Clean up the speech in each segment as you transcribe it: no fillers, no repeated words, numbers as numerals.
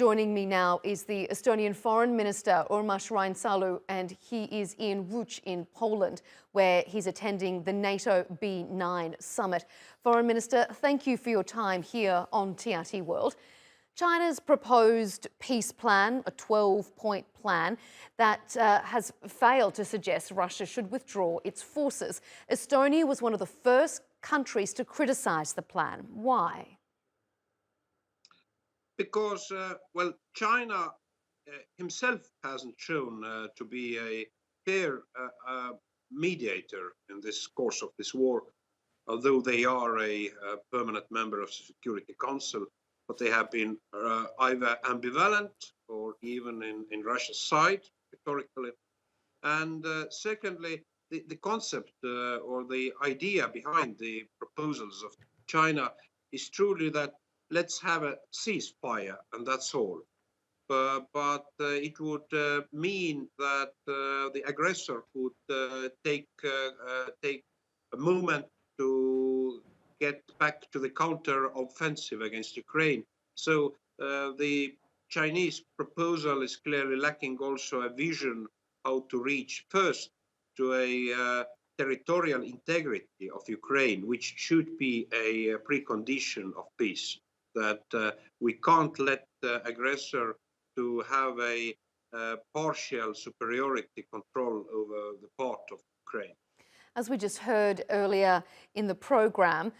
Joining me now is the Estonian Foreign Minister, Urmas Reinsalu, and he is in Łódź in Poland, where he's attending the NATO B9 summit. Foreign Minister, thank you for your time here on TRT World. China's proposed peace plan, a 12-point plan, that has failed to suggest Russia should withdraw its forces. Estonia was one of the first countries to criticise the plan. Why? Because, well, China himself hasn't shown to be a fair mediator in this course of this war, although they are a permanent member of the Security Council, but they have been either ambivalent or even in Russia's side, rhetorically. And secondly, the concept or the idea behind the proposals of China is truly that let's have a ceasefire and that's all. But it would mean that the aggressor would take a moment to get back to the counter-offensive against Ukraine. So the Chinese proposal is clearly lacking also a vision how to reach first to a territorial integrity of Ukraine, which should be a precondition of peace. That we can't let the aggressor to have a partial superiority control over the part of Ukraine. As we just heard earlier in the program,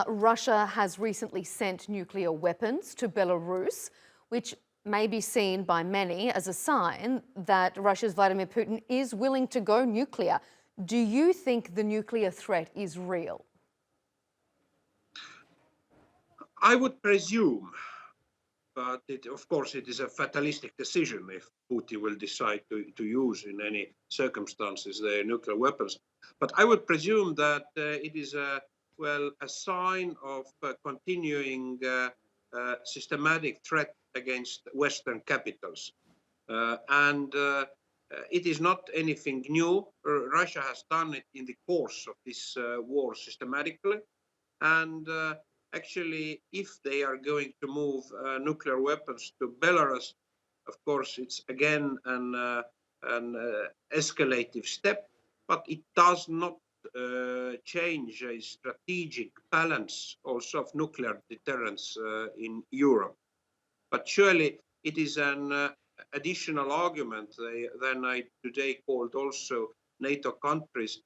Russia has recently sent nuclear weapons to Belarus, which may be seen by many as a sign that Russia's Vladimir Putin is willing to go nuclear. Do you think the nuclear threat is real? I would presume, but of course it is a fatalistic decision if Putin will decide to use in any circumstances the nuclear weapons. But I would presume that it is a sign of continuing systematic threat against Western capitals. And it is not anything new. Russia has done it in the course of this war systematically. And actually, if they are going to move nuclear weapons to Belarus, of course, it's again an escalative step, but it does not change a strategic balance also of nuclear deterrence in Europe. But surely it is an additional argument than I today called also NATO countries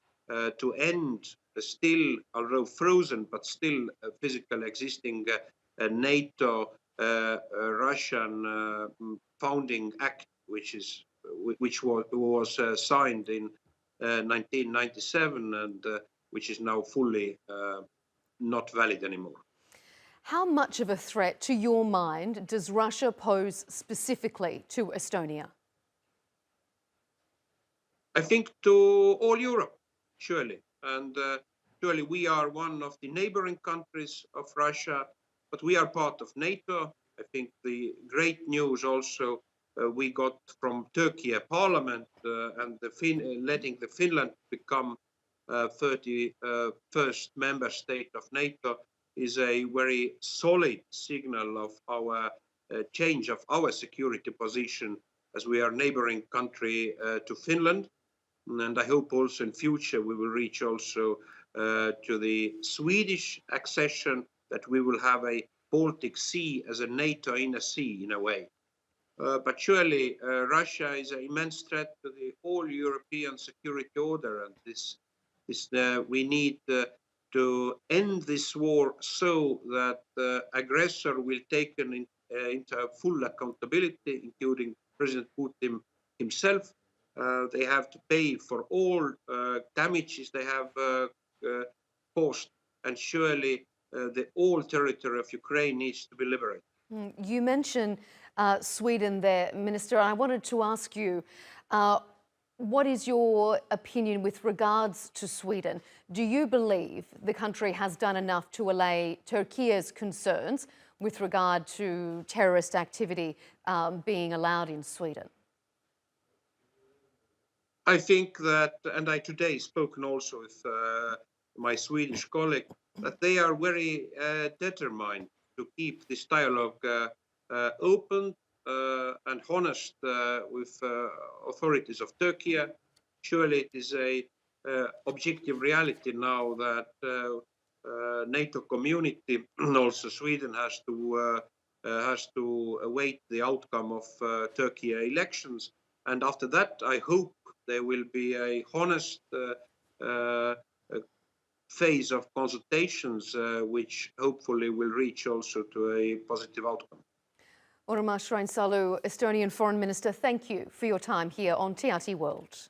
to end still, although frozen, but still physically existing NATO Russian founding act, which was signed in 1997 and which is now fully not valid anymore. How much of a threat, to your mind, does Russia pose specifically to Estonia? I think to all Europe, surely. And surely we are one of the neighboring countries of Russia, but we are part of NATO. I think the great news also we got from Turkey parliament and letting the Finland become 31st member state of NATO is a very solid signal of our change of our security position as we are neighboring country to Finland. And I hope also in future we will reach also to the Swedish accession, that we will have a Baltic Sea as a NATO inner sea in a way. But surely Russia is an immense threat to the whole European security order, and we need to end this war so that the aggressor will take into full accountability, including President Putin himself. They have to pay for all damages they have caused, and surely the whole territory of Ukraine needs to be liberated. You mentioned Sweden there, Minister. I wanted to ask you, what is your opinion with regards to Sweden? Do you believe the country has done enough to allay Turkey's concerns with regard to terrorist activity being allowed in Sweden? I think that, and I today spoken also with my Swedish colleague, that they are very determined to keep this dialogue open, and honest with authorities of Turkey. Surely it is a objective reality now that NATO community, also Sweden, has to await the outcome of Turkey elections. And after that, I hope there will be a honest phase of consultations, which hopefully will reach also to a positive outcome. Urmas Reinsalu, Estonian Foreign Minister, thank you for your time here on TRT World.